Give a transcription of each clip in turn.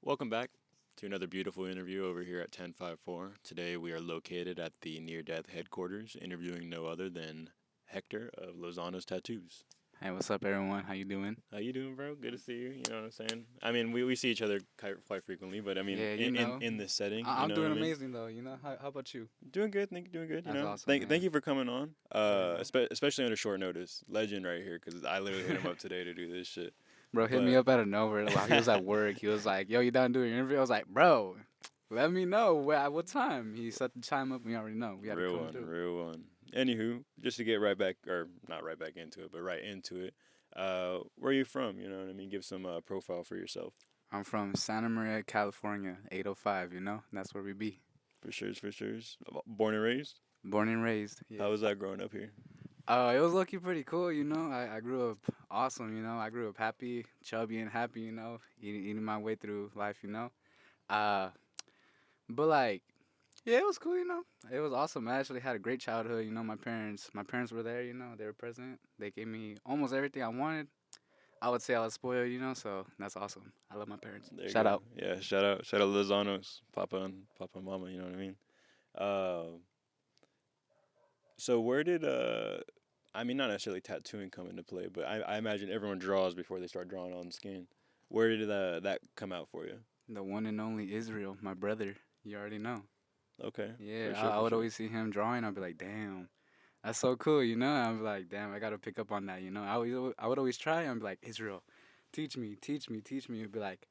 Welcome back to another beautiful interview over here at 1054. Today we are located at the near death headquarters, interviewing no other than Hector of Lozanos Tattoos. Hey, what's up, everyone? How you doing? How you doing, bro? Good to see you. You know what I'm saying? I mean, we see each other quite frequently, but I mean, Yeah, in this setting, you I'm know what doing I mean? amazing though. How about you? Doing good, thank you, doing good. You That's know, awesome, thank man. you for coming on. Yeah, no. Especially under short notice, legend right here, because I literally hit him up today to do this shit. Bro hit me But up out of nowhere while he was at work. He was like, "Yo, you down doing your interview?" I was like, "Bro, let me know what time." He set the time up. We already know. We had to real come one, through. real one. Anywho, just to get right back, or not right back into it, but right into it. Where are you from? You know what I mean? Give some profile for yourself. I'm from Santa Maria, California, 805. That's where we be. For sure, for sure. Born and raised. Born and raised. Yeah. How was that growing up here? It was lucky pretty cool. I grew up awesome. I grew up happy, chubby, and happy. Eating my way through life. Uh, but like. Yeah, it was cool, It was awesome. I actually had a great childhood, My parents were there, they were present. They gave me almost everything I wanted. I would say I was spoiled, so that's awesome. I love my parents. There you Shout go. out. Yeah, shout out Lozanos, Papa and Mama. You know what I mean? Uh, so where did I mean, not necessarily tattooing come into play, but I imagine everyone draws before they start drawing on skin. Where did that come out for you? The one and only Israel, my brother. You already know. Okay, Yeah, for sure, I for would sure. always see him drawing. I'd be like, damn, that's so cool, I'd be like, damn, I gotta pick up on that. I would always try. I'd be like, Israel, teach me, teach me, teach me. He'd be like,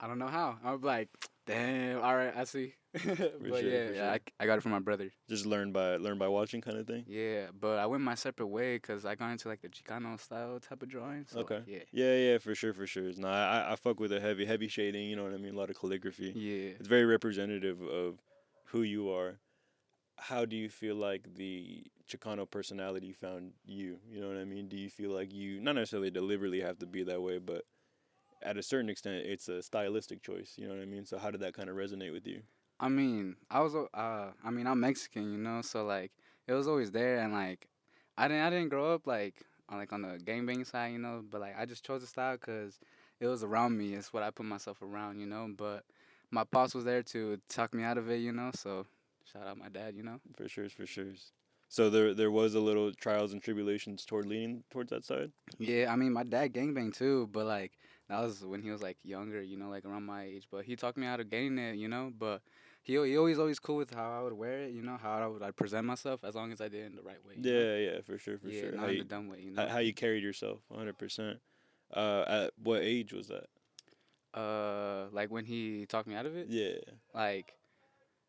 I don't know how. I was like, damn, all right, I see. For But sure, yeah, for yeah, sure. I got it from my brother. Just learn by watching kind of thing. Yeah, but I went my separate way because I got into like the Chicano style type of drawing. So Okay. yeah, Yeah, for sure, for sure. No, I fuck with a heavy shading. You know what I mean? A lot of calligraphy. yeah. It's very representative of who you are. How do you feel like the Chicano personality found you? You know what I mean? Do you feel like you not necessarily deliberately have to be that way, but at a certain extent, it's a stylistic choice. You know what I mean? So how did that kind of resonate with you? I'm Mexican, so like it was always there, and like I didn't grow up like on the gangbang side, but like I just chose the style because it was around me. It's what I put myself around, But my boss was there to talk me out of it, So shout out my dad. For sure, for sure. So there was a little trials and tribulations toward leaning towards that side. Yeah, I mean, my dad gangbang too, but like that was when he was like younger, like around my age. But he taught me how to getting it, But he always cool with how I would wear it, how I'd present myself as long as I did it in the right way. Yeah, for sure, for Yeah, sure. not in the dumb way. How you carried yourself, 100%. At what age was that? Like when he talked me out of it, Yeah, like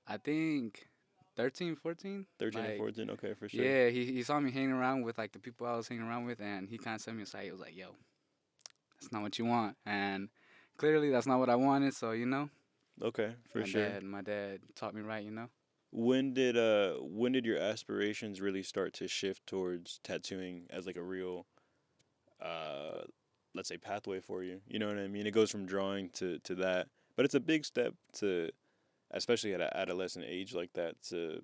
I think 13, 14. 13 and Like 14. Okay, for sure. yeah, he saw me hanging around with like the people I was hanging around with, and he kind of set me aside. He was like, "Yo, that's not what you want," and clearly that's not what I wanted. So Okay, for My sure. dad, my dad taught me right. When did your aspirations really start to shift towards tattooing as like a real uh let's say pathway for you? You know what I mean? It goes from drawing to that, but it's a big step to, especially at an adolescent age like that, to,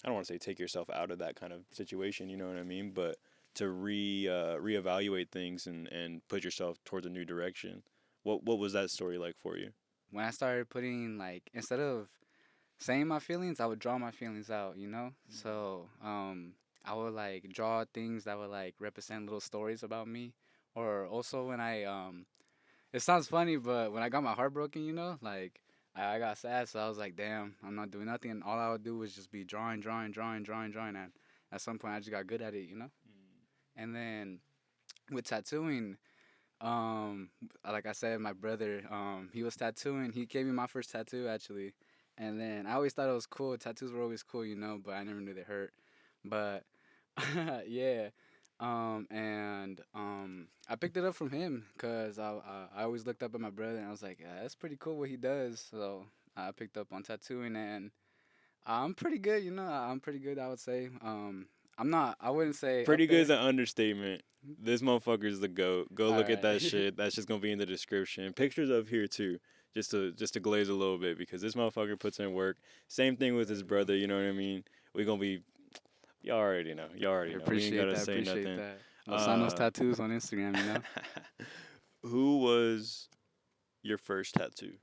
I don't want to say take yourself out of that kind of situation, you know what I mean? But to reevaluate things and put yourself towards a new direction. What was that story like for you? When I started putting like instead of saying my feelings, I would draw my feelings out. So I would like draw things that would like represent little stories about me, or also when it sounds funny, but when I got my heart broken, like I got sad, so I was like, damn, I'm not doing nothing. And all I would do was just be drawing, drawing, drawing, drawing, drawing. And at some point, I just got good at it. And then with tattooing, like I said, my brother, he was tattooing. He gave me my first tattoo actually, and then I always thought it was cool. Tattoos were always cool, but I never knew they hurt. But yeah, and I picked it up from him because I always looked up at my brother and I was like, yeah, that's pretty cool what he does. So I picked up on tattooing and I'm pretty good. I'm pretty good. I would say. I'm not. I wouldn't say up Pretty good is there. an understatement. This motherfucker's the goat. Go All look at that right. shit. That's just gonna be in the description. Pictures up here too, just to glaze a little bit because this motherfucker puts in work. Same thing with There his you go. brother. You know what I mean? We gonna be. Y'all already know. Y'all I already know. We ain't appreciate gotta that. say Appreciate nothing. that. Lozanos Uh, Tattoos on Instagram. who was? Your first tattoo.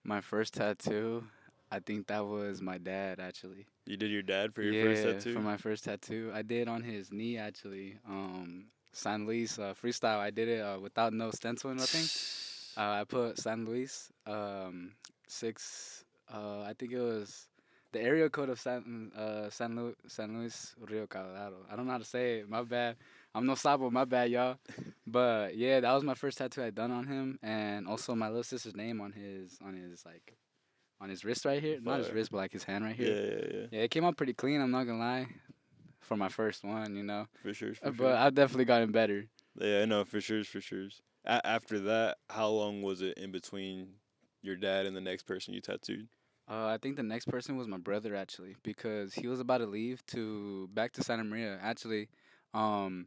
My first tattoo, I think that was my dad actually. You did your dad for your first Yeah, for tattoo? my first tattoo, I did on his knee actually. San Luis freestyle. I did it without no stencil or nothing. I put San Luis, six. I think it was the area code of San Luis Rio Colorado. I don't know how to say it. My bad. I'm no sabo. My bad, y'all. But yeah, that was my first tattoo I done on him, and also my little sister's name on his like on his wrist right here. Not his Fire. wrist, but like his hand right Yeah, here. yeah, yeah. Yeah, it came out pretty clean. I'm not gonna lie, for my first one, For sure, for But sure. I've definitely gotten better. Yeah, I know, for sure, for sure. After that, how long was it in between your dad and the next person you tattooed? I think the next person was my brother actually, because he was about to leave to back to Santa Maria. Actually, um,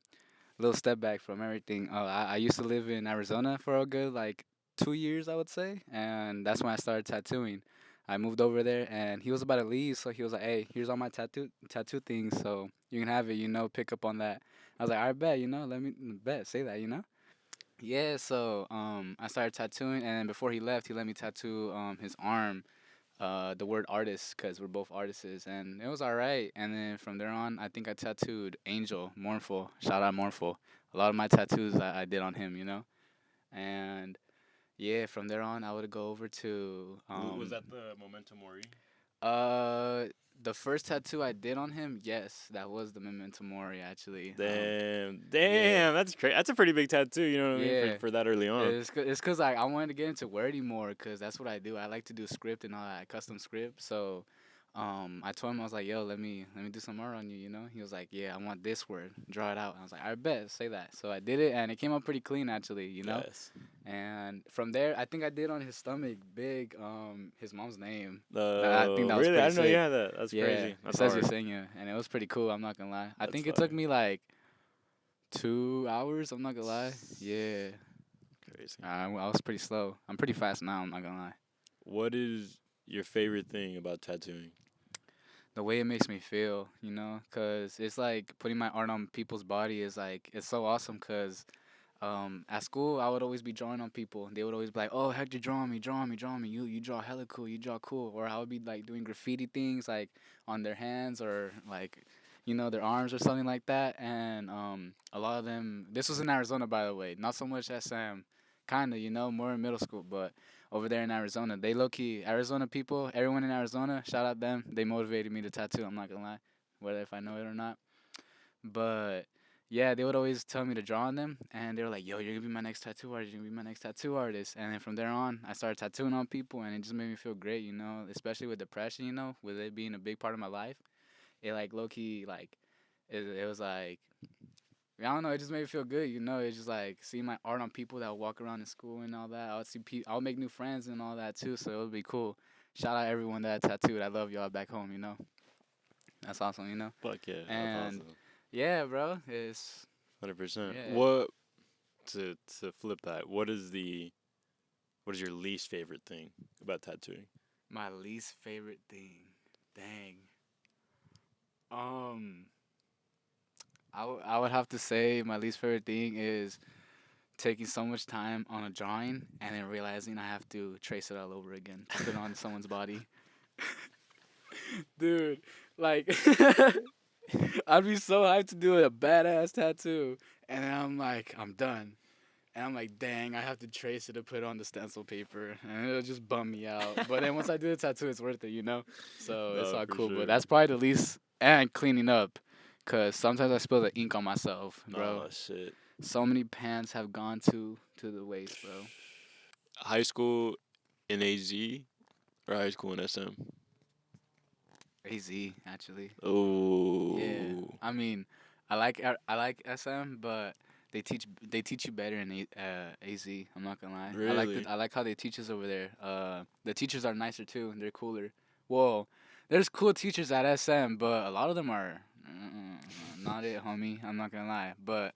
little step back from everything. I used to live in Arizona for a good like 2 years, I would say, and that's when I started tattooing. I moved over there, and he was about to leave, so he was like, "Hey, here's all my tattoo things, so you can have it. Pick up on that." I was like, "I bet, let me bet, say that." Yeah, so I started tattooing, and then before he left, he let me tattoo his arm, the word artist, because we're both artists, and it was all right. And then from there on, I think I tattooed Angel, Mournful. Shout out Mournful. A lot of my tattoos I did on him. And yeah, from there on, I would go over to Was that the Memento Mori? uh the first tattoo I did on him. Yes, that was the Memento Mori actually. Damn, Yeah, damn, that's crazy. That's a pretty big tattoo. You know what I mean? yeah. For that early on. It's cause like I wanted to get into wording more, cause that's what I do. I like to do script and all that custom script. So, I told him, I was like, "Yo, let me do some art on you." He was like, "Yeah, I want this word. Draw it out." I was like, "I bet, say that." So I did it, and it came out pretty clean actually. Yes. And from there, I think I did on his stomach, big, his mom's name. I think that was Really? I pretty didn't know you sick. had that. That's Yeah, crazy. it That's says hard. Yesenia, and it was pretty cool. I'm not gonna lie. I That's think it took fire. me like 2 hours. I'm not gonna lie. Yeah. Crazy. I was pretty slow. I'm pretty fast now. I'm not gonna lie. What is your favorite thing about tattooing? The way it makes me feel, cause it's like putting my art on people's body is like it's so awesome. Cause at school I would always be drawing on people. They would always be like, "Oh, Hector, draw on me, draw on me, draw on me. You draw hella cool. You draw cool." Or I would be like doing graffiti things like on their hands or like their arms or something like that. And a lot of them. This was in Arizona, by the way. Not so much SM. Kinda, more in middle school, but over there in Arizona, they low key Arizona people. Everyone in Arizona, shout out them. They motivated me to tattoo. I'm not gonna lie, whether if I know it or not. But yeah, they would always tell me to draw on them, and they were like, "Yo, you're gonna be my next tattoo artist. You're gonna be my next tattoo artist." And then from there on, I started tattooing on people, and it just made me feel great. Especially with depression. With it being a big part of my life, it like low key like it was like I don't know. It just made me feel good. It's just like seeing my art on people that walk around in school and all that. I'll make new friends and all that too. So it would be cool. Shout out everyone that I tattooed. I love y'all back home. That's awesome. Fuck yeah, that's And awesome. yeah, bro, it's 100%. yeah. What to flip that? What is your least favorite thing about tattooing? My least favorite thing. Dang. Um, I would have to say my least favorite thing is taking so much time on a drawing and then realizing I have to trace it all over again to put it on someone's body. Dude, like I'd be so hyped to do a badass tattoo, and then I'm like, I'm done. And I'm like, dang, I have to trace it to put it on the stencil paper, and it'll just bum me out. But then once I do the tattoo, it's worth it. So it's No, all for cool. But sure. that's probably the least, and cleaning up, cause sometimes I spill the ink on myself, bro. Oh shit. So many pants have gone to the waste, bro. High school in AZ or high school in SM? AZ actually. Yeah, Oh, I mean, I like SM, but they teach you better in AZ. I'm not gonna lie. really? I like how they teach us over there. The teachers are nicer too, and they're cooler. Well, there's cool teachers at SM, but a lot of them are not it, homie. I'm not gonna lie, but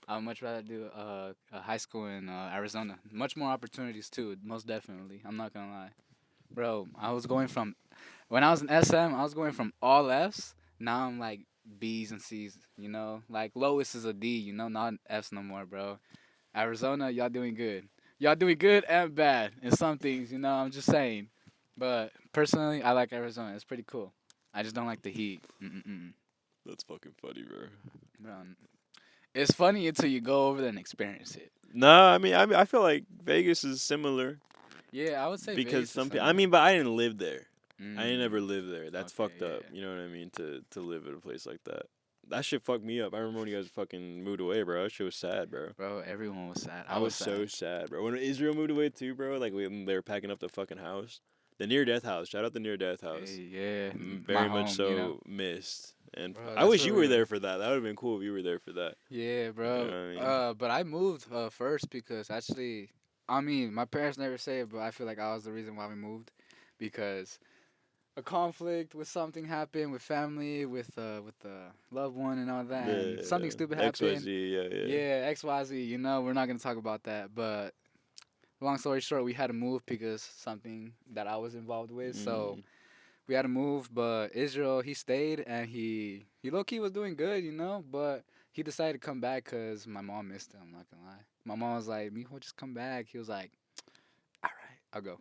I would much rather do a high school in Arizona. Much more opportunities too, most definitely. I'm not gonna lie, bro. I was going from when I was in SM, I was going from all Fs. Now I'm like B's and C's. Like lowest is a D. Not F's no more, bro. Arizona, y'all doing good. y'all doing good and bad in some things. I'm just saying. But personally, I like Arizona. It's pretty cool. I just don't like the heat. Mm-mm-mm. That's fucking funny, bro. Bro, it's funny until you go over there and experience it. Nah, I feel like Vegas is similar Yeah, I would say because Vegas is some people. I similar. mean, but I didn't live there. I ain't never Mm, lived there. That's okay, fucked up. yeah. You know what I mean? To live at a place like that. That shit fucked me up. I remember when you guys fucking moved away, bro. That shit was sad, bro. Bro, everyone was sad. I I was was so sad. sad, bro. When Israel moved away too, bro, like they were packing up the fucking house, the near death house. Shout out the near death Hey, house. yeah, my Very much home. so missed. And Bro, I that's wish you were really there for that. That would have been cool if you were there for that. yeah, You know bro. what I mean? But I moved first because actually, I mean, my parents never say it, but I feel like I was the reason why we moved because a conflict with something happened with family, with the loved one and all that, and something The stupid happened. XYZ, yeah, yeah. Yeah, XYZ. We're not gonna talk about that, but long story short, we had to move because something that I was involved with. So Mm. we had to move, but Israel he stayed and he low key was doing good, but he decided to come back because my mom missed him. I'm not gonna lie. My mom was like, "Mijo, just come back." He was like, "All right, I'll go."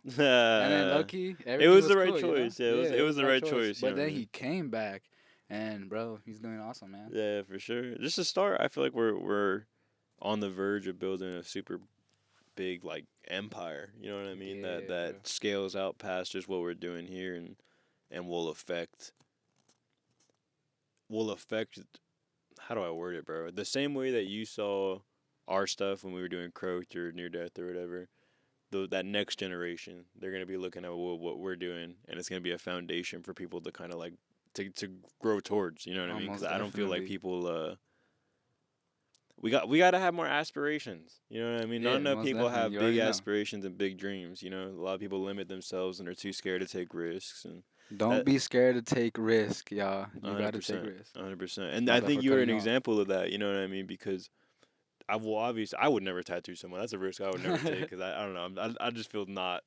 And then low key, It everything was was the right cool. choice. Yeah, Yeah, it it was was the the right right choice. choice. You know But what I then mean? he came back, and bro, he's doing awesome, man. Yeah, for sure. Just to start, I feel like we're on the verge of building a super big like empire. You know what I mean? That Yeah, bro. that scales out past just what we're doing here and will affect. How do I word it, bro? The same way that you saw our stuff when we were doing Croaked or Near Death or whatever. That next generation, they're gonna be looking at what we're doing, and it's gonna be a foundation for people to kind of like to grow towards. You know what I mean? Because Almost I don't feel like definitely. people. We got to have more aspirations. You know what I mean? Not Yeah, enough most people definitely. have You big already know. aspirations and big dreams. A lot of people limit themselves and are too scared to take risks. And Don't that be scared to take risk, y'all. one You hundred gotta take percent, risk. 100%. And My I bad think for you're cutting an you off. example of that. You know what I mean? Because I will obviously I would never tattoo someone. That's a risk I would never take because I don't know. I just feel not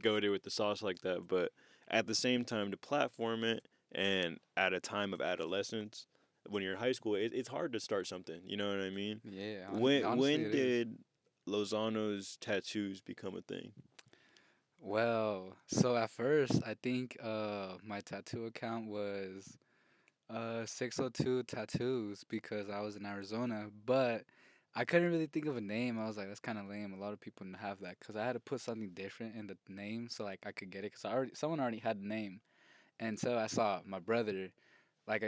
goaded with the sauce like that. But at the same time, to platform it and at a time of adolescence, when you're in high school, it's hard to start something. You know what I mean? Yeah, honestly, When it is. did Lozano's tattoos become a thing? Well, so at first, I think my tattoo account was 602 Tattoos because I was in Arizona, but I couldn't really think of a name. I was like, that's kind of lame. A lot of people didn't have that because I had to put something different in the name so like I could get it because someone already had the name. And so I saw my brother. Like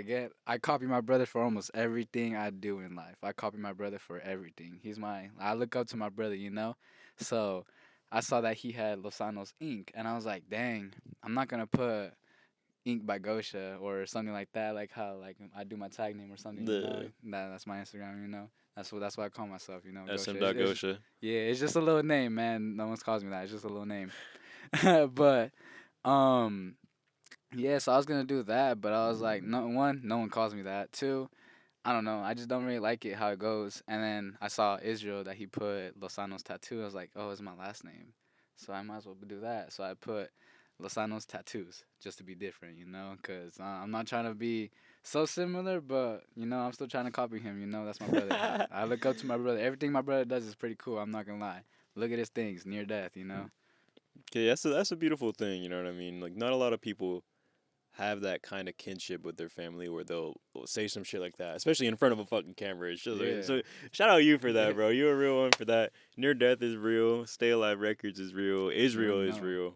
I copy my brother for almost everything I do in life. I copy my brother for everything. I look up to my brother. So I saw that he had Lozanos ink, and I was like, dang, I'm not gonna put ink by Gosha or something like that, like how like I do my tag name or something. The That's my Instagram. That's what I call myself. SM Gosha. Gosha. Yeah, it's just a little name, man. No one's calls me that. It's just a little name. But um yeah, so I was gonna do that, but I was like, no one calls me that. Two, I don't know, I just don't really like it how it goes. And then I saw Israel that he put Lozanos Tattoo. I was like, oh, it's my last name, so I might as well do that. So I put Lozanos Tattoos just to be different, because I'm not trying to be so similar, but I'm still trying to copy him. That's my brother. I look up to my brother. Everything my brother does is pretty cool. I'm not gonna lie. Look at his things, near death. Okay, that's a beautiful thing. You know what I mean? Like not a lot of people have that kind of kinship with their family where they'll say some shit like that, especially in front of a fucking camera. It's just like, Yeah. so shout out you for that, bro. You're a real one for that. Near Death is real. Stay Alive Records is real. You Israel already is know. real.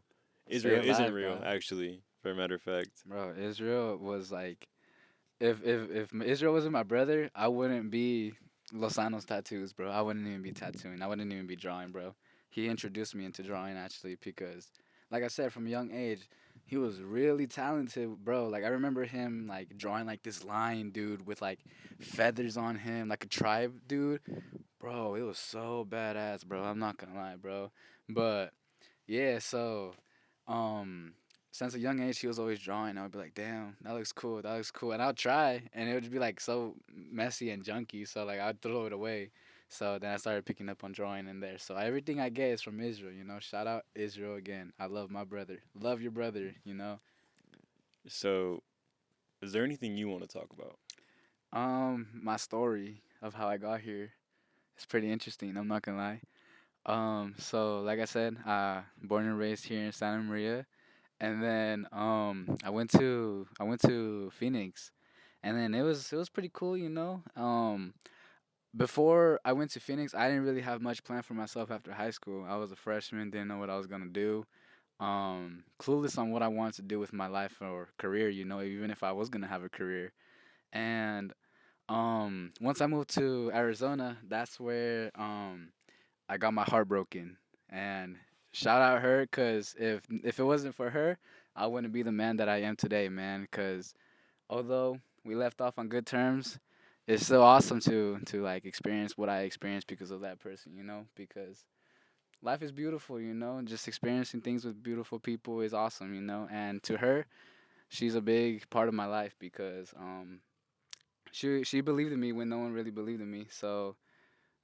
Stay Israel isn't alive, real, bro. actually, for a matter of fact. Bro, Israel was like, if Israel wasn't my brother, I wouldn't be Lozanos tattoos, bro. I wouldn't even be tattooing. I wouldn't even be drawing, bro. He introduced me into drawing actually because, like I said, from a young age, he was really talented, bro. Like I remember him like drawing like this lion dude with like feathers on him, like a tribe dude. Bro, it was so badass, bro. I'm not gonna lie, bro. But yeah, so um since a young age he was always drawing. I would be like, damn, that looks cool, that looks cool. And I'll try and it would just be like so messy and junky, so like I'd throw it away. So then I started picking up on drawing in there. So everything I get is from Israel. Shout out Israel again. I love my brother. Love your brother. So, is there anything you want to talk about? My story of how I got here is pretty interesting, I'm not gonna lie. So like I said, born and raised here in Santa Maria, and then I went to Phoenix, and then it was pretty cool, you know. Before I went to Phoenix, I didn't really have much planned for myself after high school. I was a freshman, didn't know what I was gonna do. Clueless on what I wanted to do with my life or career, you know, even if I was gonna have a career. And once I moved to Arizona, that's where I got my heart broken. And shout out her, cause if it wasn't for her, I wouldn't be the man that I am today, man. Cause although we left off on good terms, it's still awesome to like experience what I experienced because of that person, you know. Because life is beautiful, you know, and just experiencing things with beautiful people is awesome, you know. And to her, she's a big part of my life because she believed in me when no one really believed in me. So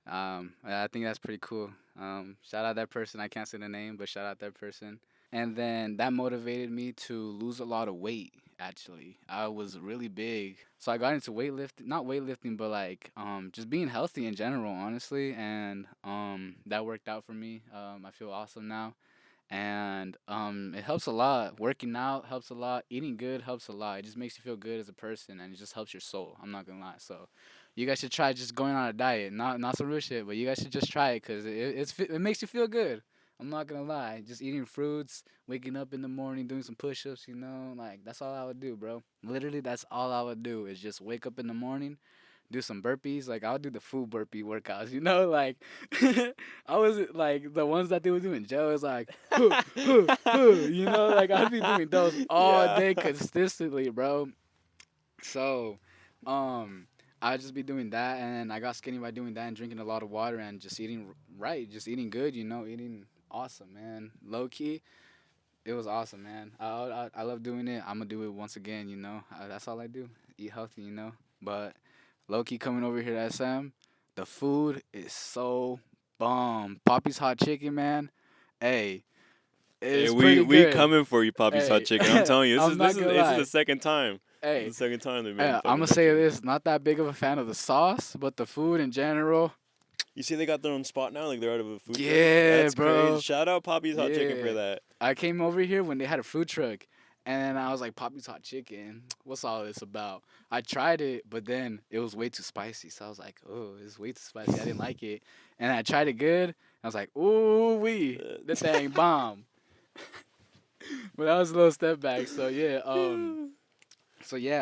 I think that's pretty cool. Shout out that person. I can't say the name, but shout out that person. And then that motivated me to lose a lot of weight. Actually, I was really big, so I got into weightlifting. Not weightlifting, but like just being healthy in general, honestly. And that worked out for me. I feel awesome now, and it helps a lot. Working out helps a lot. Eating good helps a lot. It just makes you feel good as a person, and it just helps your soul. I'm not gonna lie. So, you guys should try just going on a diet. Not some real shit, but you guys should just try it because it makes you feel good. I'm not gonna lie. Just eating fruits, waking up in the morning, doing some push-ups. You know, like that's all I would do, bro. Literally, that's all I would do is just wake up in the morning, do some burpees. Like I'll do the food burpee workouts, you know, like I was like the ones that they were doing. Joe was like, you know, like I'd be doing those all Yeah. day consistently, bro. So, I'd just be doing that, and I got skinny by doing that and drinking a lot of water and just eating right, just eating good, you know, eating awesome, man. Low key, it was awesome, man. I love doing it. I'm gonna do it once again, you know. That's all I do. Eat healthy, you know. But low key coming over here to SM, the food is so bomb. Poppy's hot chicken, man. Hey, Hey, it's we pretty we good. coming for you, Poppy's hot Hey, chicken. I'm telling you, this I'm is this not is gonna this is the lie. second time. This Hey, is the second time they made I'm fucking gonna hot say chicken. this: not that big of a fan of the sauce, but the food in general. You see, they got their own spot now. Like they're out of a food truck. Yeah, That's crazy. bro. Shout out Poppy's hot chicken for Yeah. that. I came over here when they had a food truck, and I was like, Poppy's hot chicken. What's all this about? I tried it, but then it was way too spicy. So I was like, oh, it's way too spicy. I didn't like it. And I tried it good. I was like, ooh wee, the thing bomb. But that was a little step back. So yeah,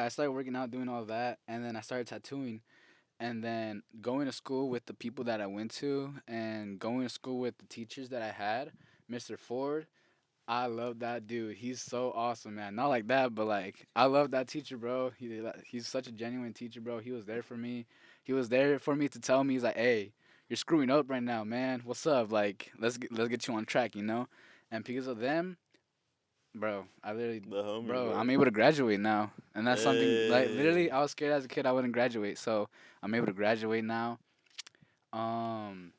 I started working out, doing all that, and then I started tattooing. And then going to school with the people that I went to, and going to school with the teachers that I had, Mr. Ford. I love that dude. He's so awesome, man. Not like that, but like I love that teacher, bro. He's such a genuine teacher, bro. He was there for me. He was there for me to tell me, he's like, "Hey, you're screwing up right now, man. What's up? Like, let's get you on track, you know." And because of them, bro, The homie, bro, bro. I'm able to graduate now, and that's something like literally Hey. I was scared as a kid I wouldn't graduate, so I'm able to graduate now. Um,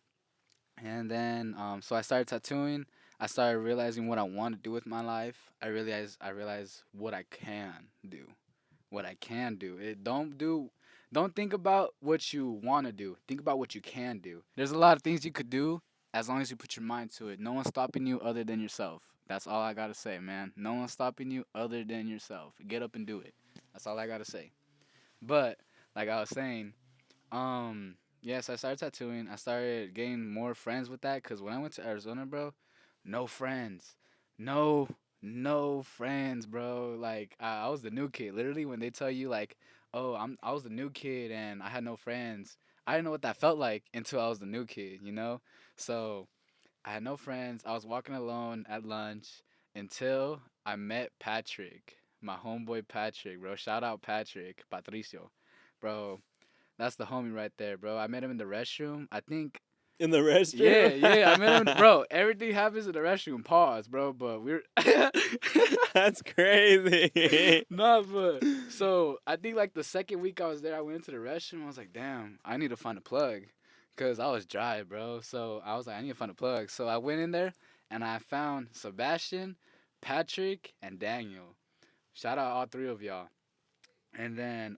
and then so I started tattooing. I started realizing what I want to do with my life. I realized what I can do. What I can do. Don't think about what you want to do. Think about what you can do. There's a lot of things you could do as long as you put your mind to it. No one's stopping you other than yourself. That's all I got to say, man. No one's stopping you other than yourself. Get up and do it. That's all I got to say. But like I was saying, yes, I started tattooing. I started getting more friends with that because when I went to Arizona, bro, no friends, no, no friends, bro. Like I was the new kid. Literally, when they tell you like, oh, I was the new kid and I had no friends, I didn't know what that felt like until I was the new kid, you know. So I had no friends. I was walking alone at lunch until I met Patrick, my homeboy Patrick, bro. Shout out Patrick, Patricio, bro. That's the homie right there, bro. I met him in the restroom. I think, In the yeah, restroom. yeah. I met him, bro. Everything happens in the restroom. Pause, bro. But we're That's crazy. no, but so I think like the second week I was there, I went into the restroom. I was like, damn, I need to find a plug, cause I was dry, bro. So I was like, I need to find a plug. So I went in there and I found Sebastian, Patrick, and Daniel. Shout out all three of y'all. And then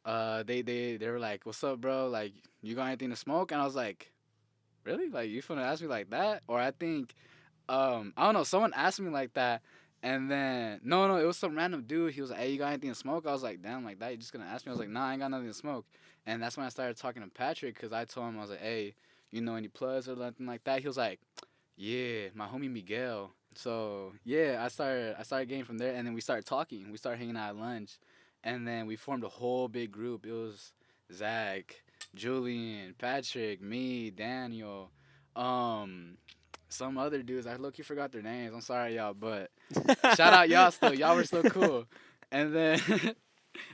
they were like, "What's up, bro? Like, you got anything to smoke?" And I was like, really? Like, you finna ask me like that? Or I think, I don't know, someone asked me like that, and then, no, no, it was some random dude. He was like, hey, you got anything to smoke? I was like, damn, like that, you just gonna ask me? I was like, nah, I ain't got nothing to smoke. And that's when I started talking to Patrick, because I told him, I was like, hey, you know any plugs or nothing like that? He was like, yeah, my homie Miguel. So yeah, I started getting from there, and then we started talking. We started hanging out at lunch, and then we formed a whole big group. It was Zach, Julian, Patrick, me, Daniel, um, some other dudes. I low key forgot their names. I'm sorry, y'all, but shout out y'all still. Y'all were so cool. And then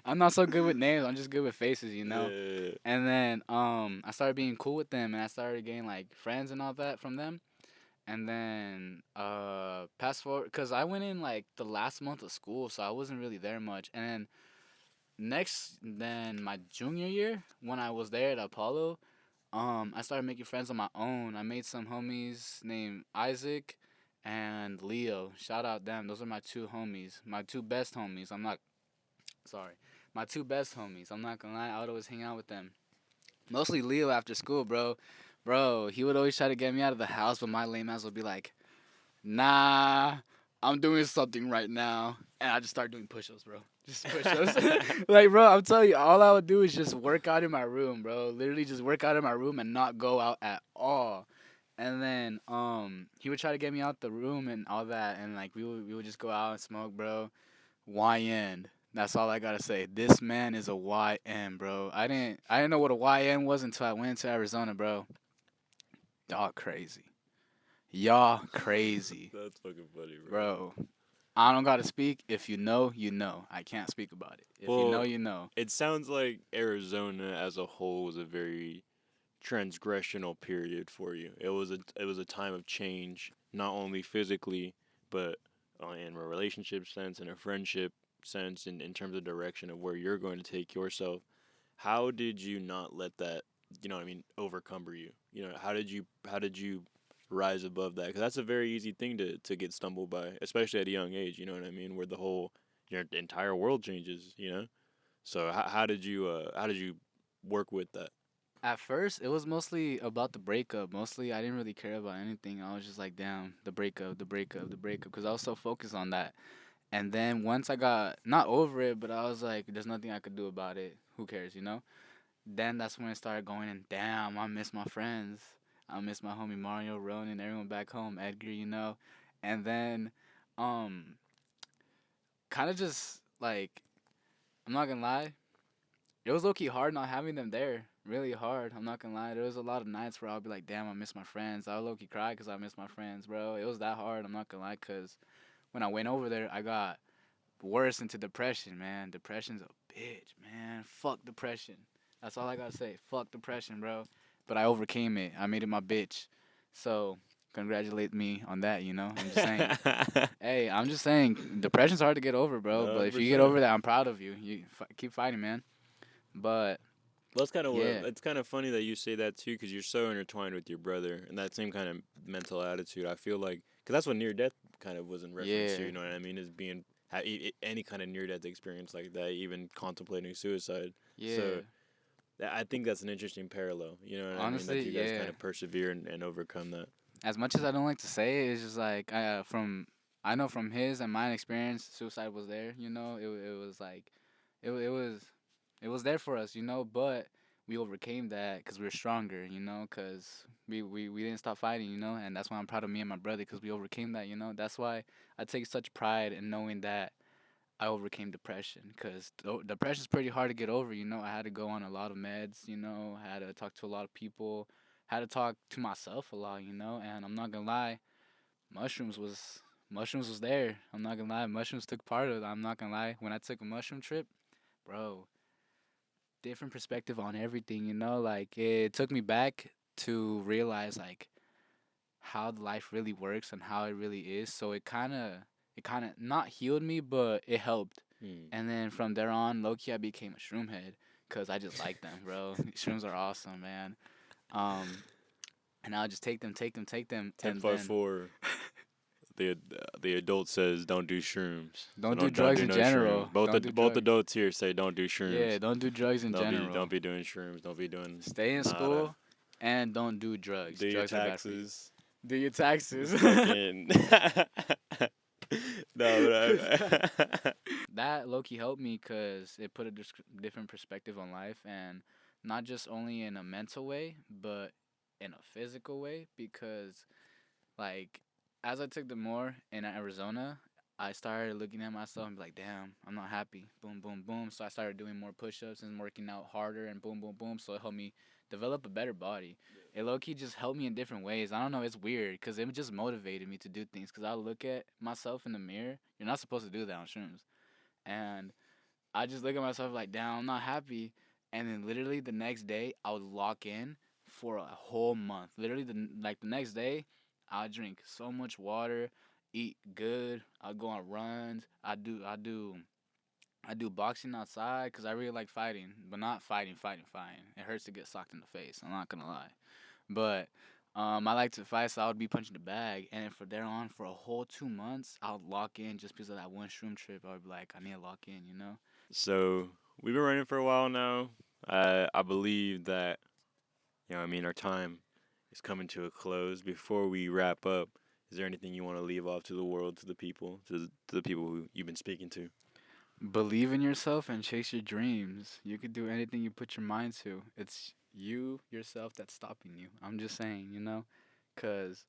I'm not so good with names. I'm just good with faces, you know. Yeah. And then I started being cool with them, and I started getting like friends and all that from them. And then fast forward, cause I went in like the last month of school, so I wasn't really there much. And then then my junior year, when I was there at Apollo, I started making friends on my own. I made some homies named Isaac and Leo. Shout out them. Those are my two homies, my two best homies. I'm not sorry, my two best homies. I'm not gonna lie. I would always hang out with them. Mostly Leo after school, bro. Bro, he would always try to get me out of the house, but my lame ass would be like, nah, I'm doing something right now. And I just start doing push ups, bro. Just push ups. Like, bro, I'm telling you, all I would do is just work out in my room, bro. Literally just work out in my room and not go out at all. And then he would try to get me out the room and all that, and like we would just go out and smoke, bro. YN. That's all I gotta say. This man is a YN, bro. I didn't know what a YN was until I went to Arizona, bro. Y'all crazy. Y'all crazy. That's fucking funny, bro. Bro, I don't gotta speak. If you know, you know. I can't speak about it. If you know, Well, you know. it sounds like Arizona as a whole was a very transgressional period for you. It was a time of change, not only physically, but in a relationship sense, in a friendship sense, in terms of direction of where you're going to take yourself. How did you not let that, what I mean, overcumber you? How did you rise above that? Because that's a very easy thing to get stumbled by, especially at a young age. You know what I mean? Where the whole your entire world changes. So how did you work with that? At first, it was mostly about the breakup. Mostly, I didn't really care about anything. I was just like, damn, the breakup, the breakup, the breakup, because I was so focused on that. And then once I got not over it, but I was like, there's nothing I could do about it. Who cares, you know? Then that's when it started going, and damn, I miss my friends. I miss my homie Mario, Ronan, everyone back home, Edgar, you know? And then, um, kind of just like, I'm not gonna lie, it was low key hard not having them there. Really hard. I'm not gonna lie. There was a lot of nights where I'll be like, damn, I miss my friends. I would low key cry because I miss my friends, bro. It was that hard. I'm not gonna lie, because when I went over there, I got worse into depression, man. Depression's a bitch, man. Fuck depression. That's all I gotta say. Fuck depression, bro. But I overcame it. I made it my bitch. So congratulate me on that. You know. I'm just saying. Hey, I'm just saying. Depression's hard to get over, bro. No, But if you get 100%. over that, I'm proud of you. You keep fighting, man. But Well, it's kind of yeah, it's kind of funny that you say that too, because you're so intertwined with your brother and that same kind of mental attitude. I feel like, because that's what near death kind of was in reference to. yeah, You know what I mean? Is being any kind of near death experience like that, even contemplating suicide. yeah. So I think that's an interesting parallel. You know what I mean? That Honestly, you guys kind yeah. of persevere and overcome that. As much as I don't like to say it, it's just like I know from his and my experience, suicide was there. You know, it was like it was there for us. You know, but we overcame that because we were stronger. You know, because we didn't stop fighting. You know, and that's why I'm proud of me and my brother because we overcame that. You know, that's why I take such pride in knowing that I overcame depression because depression's pretty hard to get over. You know, I had to go on a lot of meds. You know, I had to talk to a lot of people, had to talk to myself a lot. You know, and I'm not gonna lie, mushrooms was mushrooms was there. I'm not gonna lie, mushrooms took part of it. I'm not gonna lie, when I took a mushroom trip, bro, different perspective on everything. You know, like it took me back to realize like how the life really works and how it really is. So it kind of not healed me, but it helped. Hmm. And then from there on, low key, I became a shroom head because I just like them, bro. Shrooms are awesome, man. Um, and I'll just take them, Ten and five then four. The the adult says don't do shrooms. So don't do don't drugs do in no shrooms. general. Both Don't do both drugs. adults here say don't do Yeah, shrooms. don't do drugs in Don't be general. don't be doing shrooms. Don't be doing Stay in nada. school. And don't do drugs. Do your Drugs are bad for you. taxes. Do your taxes. Fucking. No, but That low key helped me because it put a different perspective on life, and not just only in a mental way, but in a physical way. Because like as I took the more in Arizona, I started looking at myself and be like, damn, I'm not happy. Boom, boom, boom. So I started doing more push-ups and working out harder, and boom, boom, boom. So it helped me develop a better body. It low key just helped me in different ways. I don't know. It's weird because it just motivated me to do things. Because I look at myself in the mirror. You're not supposed to do that on shrooms, and I just look at myself like, damn, I'm not happy. And then literally the next day, I would lock in for a whole month. Literally, the next day, I drink so much water, eat good. I go on runs. I do boxing outside because I really like fighting, but not fighting. It hurts to get socked in the face. I'm not gonna lie, but I like to fight, so I would be punching the bag, and then for there on for a whole 2 months, I would lock in just because of that one shroom trip. I would be like, I need to lock in, you know. so we've been running for a while now. I believe that I mean, our time is coming to a close. Before we wrap up, is there anything you want to leave off to the world, to the people, to the people who you've been speaking to? Believe in yourself and chase your dreams. You could do anything you put your mind to. It's you yourself that's stopping you. I'm just saying, you know, cause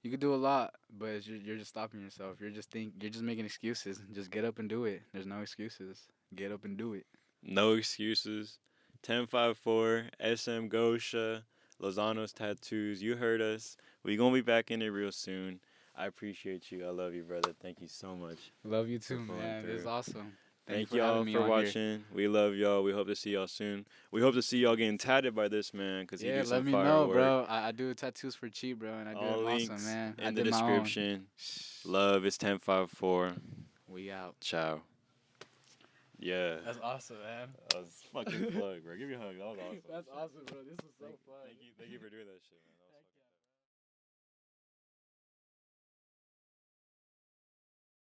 you could do a lot, but you're just stopping yourself. You're just making excuses. Just get up and do it. There's no excuses. Get up and do it. No excuses. 1054 SM Gosha, Lozanos Tattoos. You heard us. We gonna be back in it real soon. I appreciate you. I love you, brother. Thank you so much Love you for too, pulling man. This is through. awesome. Thank you Thank for having y'all me for on here. watching. We love y'all. We hope to see y'all soon. We hope to see y'all getting tatted by this man because he Yeah, do some let me fire know, work. bro. I do tattoos for cheap, bro, and I do All them awesome, links man. I in the did my own. description. Love is 1054. We out. Ciao. Yeah. That's awesome, man. That was fucking plug, bro. Give me a hug. That was awesome. That's awesome, bro. This was so fun. Thank you for doing that shit, man.